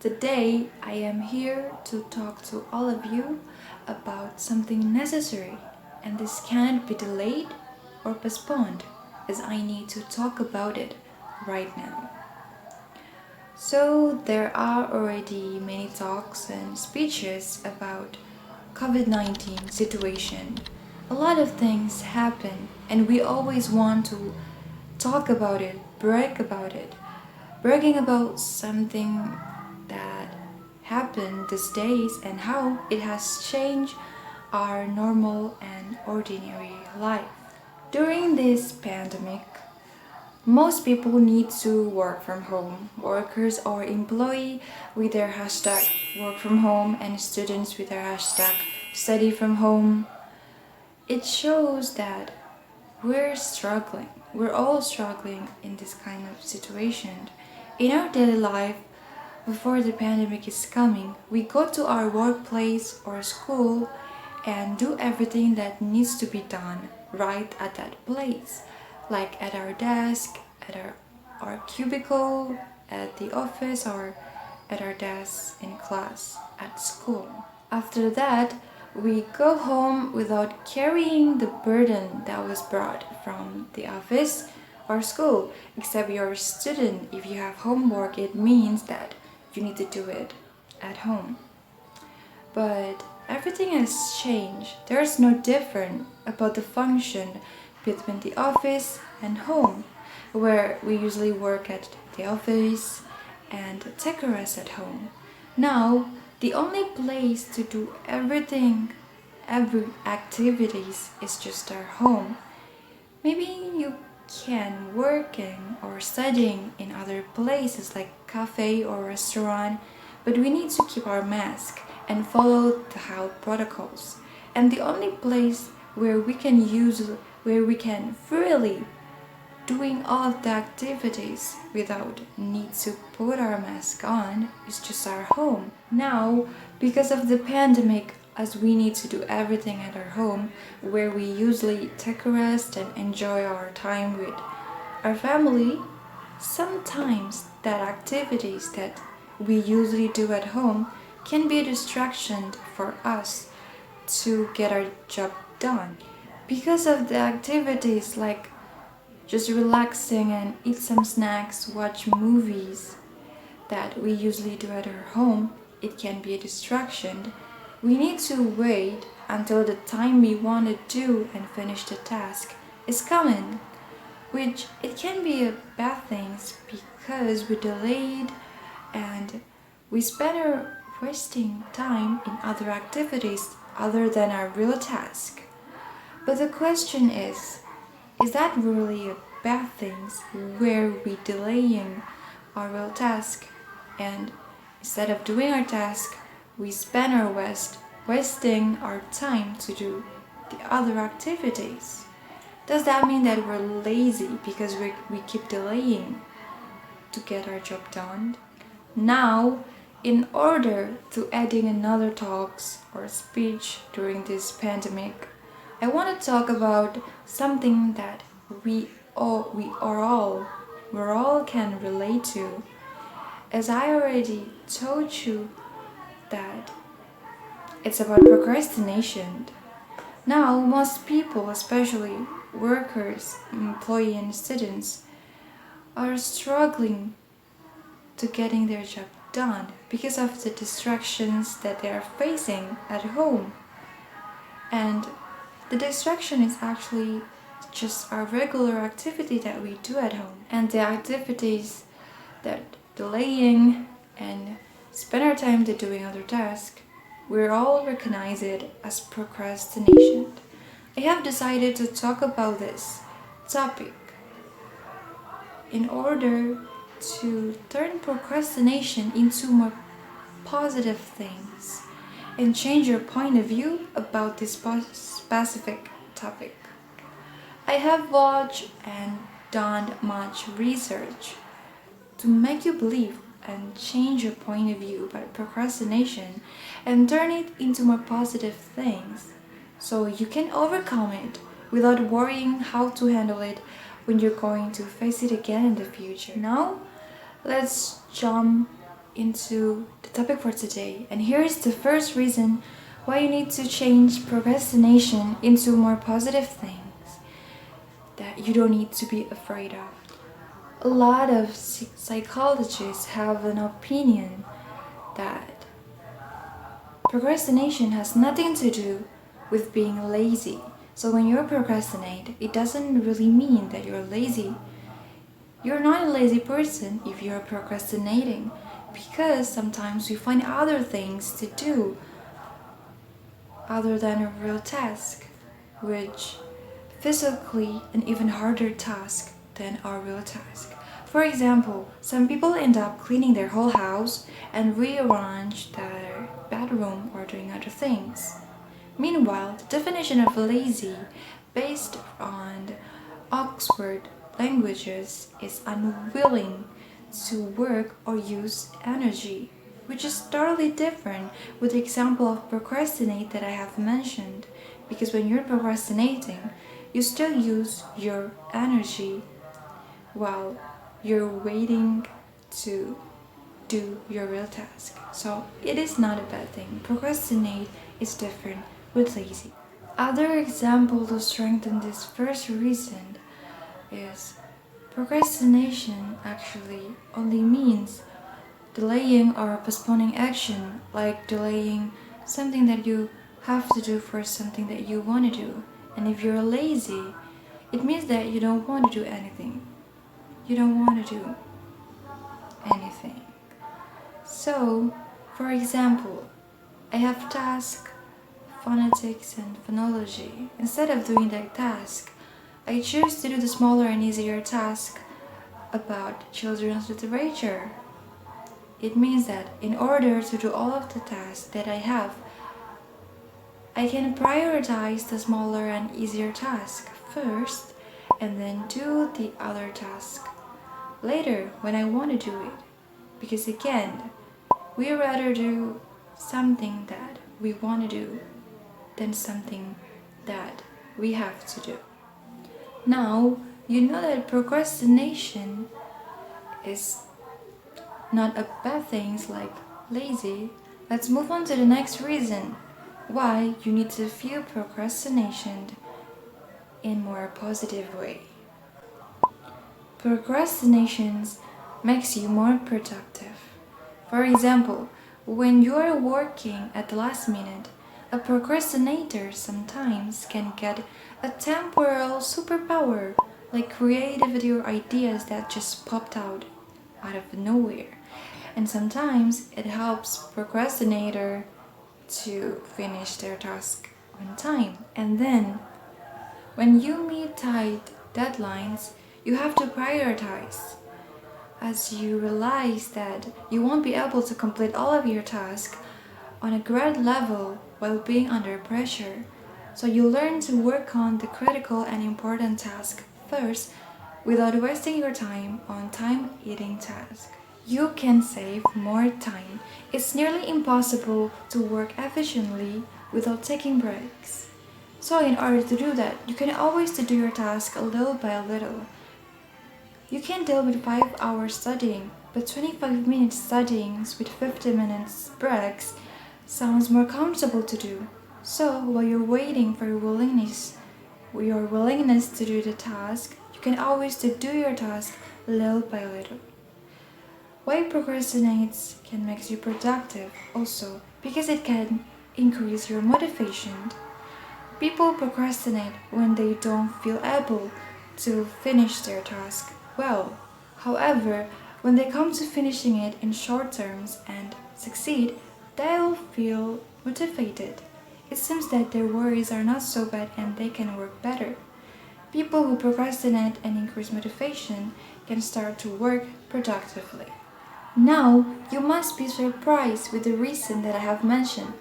Today, I am here to talk to all of you about something necessary, and this cannot be delayed or postponed, as I need to talk about it right now. So, there are already many talks and speeches about COVID-19 situation. A lot of things happen, and we always want to talk about it, bragging about something that happened these days and how it has changed our normal and ordinary life. During this pandemic, most people need to work from home. Workers or employee with their hashtag work from home and students with their hashtag study from home. It shows that we're struggling. We're all struggling in this kind of situation. In our daily life, before the pandemic is coming, we go to our workplace or school and do everything that needs to be done right at that place, like at our desk, at our cubicle, at the office, or at our desk in class, at school. After that, we go home without carrying the burden that was brought from the office or school. Except you're a student, if you have homework, it means that you need to do it at home. But everything has changed. There's no different about the function between the office and home, where we usually work at the office and take a rest at home. Now, the only place to do every activities is just our home. Maybe you can working or studying in other places like cafe or restaurant, but we need to keep our mask and follow the health protocols. And the only place where we can freely doing all of the activities without need to put our mask on is just our home. Now, because of the pandemic, as we need to do everything at our home, where we usually take a rest and enjoy our time with our family, sometimes that activities that we usually do at home can be a distraction for us to get our job done. Because of the activities like just relaxing and eat some snacks, watch movies that we usually do at our home, it can be a distraction. We need to wait until the time we want to do and finish the task is coming, which it can be a bad thing because we delayed and we spend our wasting time in other activities other than our real task. But the question is that really a bad thing where we delaying our real task and instead of doing our task, we spend our wasting our time to do the other activities? Does that mean that we're lazy because we keep delaying to get our job done? Now, in order to adding another talks or speech during this pandemic, I want to talk about something that we all can relate to. As I already told you that it's about procrastination. Now, most people, especially workers, employees, and students, are struggling to getting their job done because of the distractions that they are facing at home. And the distraction is actually just our regular activity that we do at home. And the activities that delaying and spend our time to doing other tasks, we all recognize it as procrastination. I have decided to talk about this topic in order to turn procrastination into more positive things and change your point of view about this specific topic. I have watched and done much research to make you believe and change your point of view about procrastination and turn it into more positive things so you can overcome it without worrying how to handle it when you're going to face it again in the future. Now, let's jump into the topic for today. And here is the first reason why you need to change procrastination into more positive things that you don't need to be afraid of. A lot of psychologists have an opinion that procrastination has nothing to do with being lazy. So when you procrastinate, it doesn't really mean that you're lazy. You're not a lazy person if you're procrastinating, because sometimes we find other things to do other than a real task, which physically an even harder task than our real task. For example, some people end up cleaning their whole house and rearrange their bedroom or doing other things. Meanwhile, the definition of lazy based on Oxford languages is unwilling to work or use energy, which is totally different with the example of procrastinate that I have mentioned, because when you're procrastinating, you still use your energy while you're waiting to do your real task. So it is not a bad thing. Procrastinate is different with lazy. Other example to strengthen this first reason is procrastination actually only means delaying or postponing action, like delaying something that you have to do for something that you want to do. And if you're lazy, it means that you don't want to do anything. You don't want to do anything. So, for example, I have task phonetics and phonology. Instead of doing that task, I choose to do the smaller and easier task about children's literature. It means that in order to do all of the tasks that I have, I can prioritize the smaller and easier task first and then do the other task later when I want to do it. Because again, we rather do something that we want to do than something that we have to do. Now, you know that procrastination is not a bad thing like lazy. Let's move on to the next reason why you need to view procrastination in more positive way. Procrastination makes you more productive. For example, when you are working at the last minute, a procrastinator sometimes can get a temporal superpower, like creativity or ideas that just popped out of nowhere. And sometimes it helps procrastinator to finish their task on time. And then, when you meet tight deadlines, you have to prioritize, as you realize that you won't be able to complete all of your tasks on a grade level while being under pressure. So you learn to work on the critical and important task first without wasting your time on time-eating tasks. You can save more time. It's nearly impossible to work efficiently without taking breaks. So in order to do that, you can always do your task a little by little. You can deal with 5 hours studying, but 25 minutes studying with 50 minutes breaks sounds more comfortable to do. So while you're waiting for your willingness to do the task, you can always do your task little by little. Why procrastinates can make you productive also because it can increase your motivation. People procrastinate when they don't feel able to finish their task well. However, when they come to finishing it in short terms and succeed, they'll feel motivated. It seems that their worries are not so bad and they can work better. People who procrastinate and increase motivation can start to work productively. Now, you must be surprised with the reason that I have mentioned.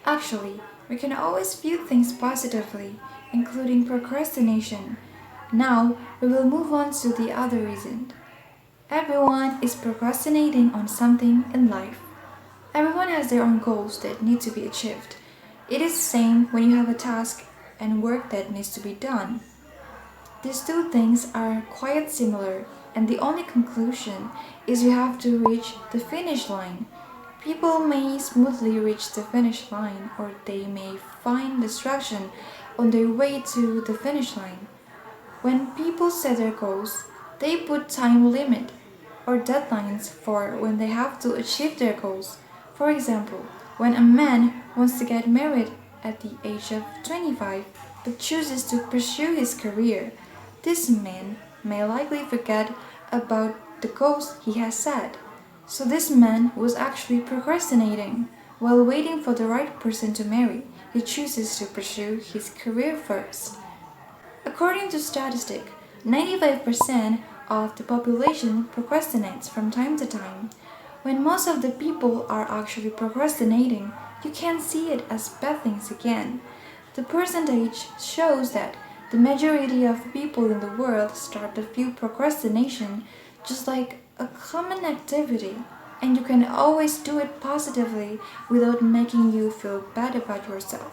Actually, we can always view things positively, including procrastination. Now, we will move on to the other reason. Everyone is procrastinating on something in life. Everyone has their own goals that need to be achieved. It is the same when you have a task and work that needs to be done. These two things are quite similar and the only conclusion is you have to reach the finish line. People may smoothly reach the finish line, or they may find distraction on their way to the finish line. When people set their goals, they put time limit or deadlines for when they have to achieve their goals. For example, when a man wants to get married at the age of 25 but chooses to pursue his career, this man may likely forget about the goals he has set. So this man was actually procrastinating. While waiting for the right person to marry, he chooses to pursue his career first. According to statistics, 95% of the population procrastinates from time to time. When most of the people are actually procrastinating, you can't see it as bad things again. The percentage shows that the majority of people in the world start to view procrastination just like a common activity, and you can always do it positively without making you feel bad about yourself.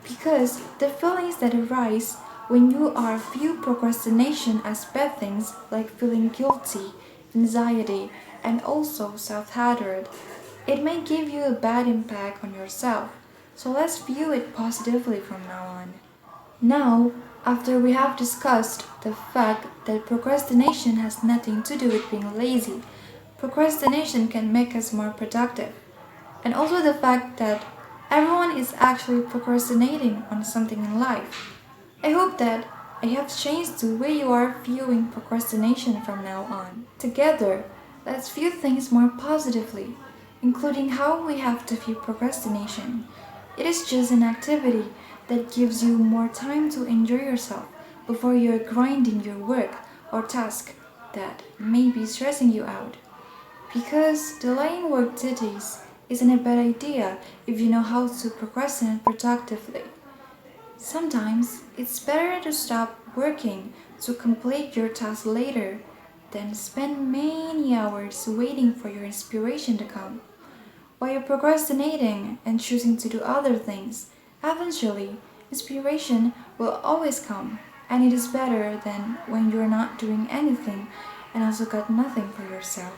Because the feelings that arise when you are view procrastination as bad things like feeling guilty, anxiety, and also self-hatred, it may give you a bad impact on yourself. So let's view it positively from now on. Now, after we have discussed the fact that procrastination has nothing to do with being lazy, procrastination can make us more productive, and also the fact that everyone is actually procrastinating on something in life. I hope that I have changed the way you are viewing procrastination from now on. Together, let's view things more positively, including how we have to view procrastination. It is just an activity that gives you more time to enjoy yourself before you're grinding your work or task that may be stressing you out. Because delaying work duties isn't a bad idea if you know how to procrastinate productively. Sometimes it's better to stop working to complete your task later than spend many hours waiting for your inspiration to come. While you're procrastinating and choosing to do other things, eventually inspiration will always come, and it is better than when you're not doing anything and also got nothing for yourself.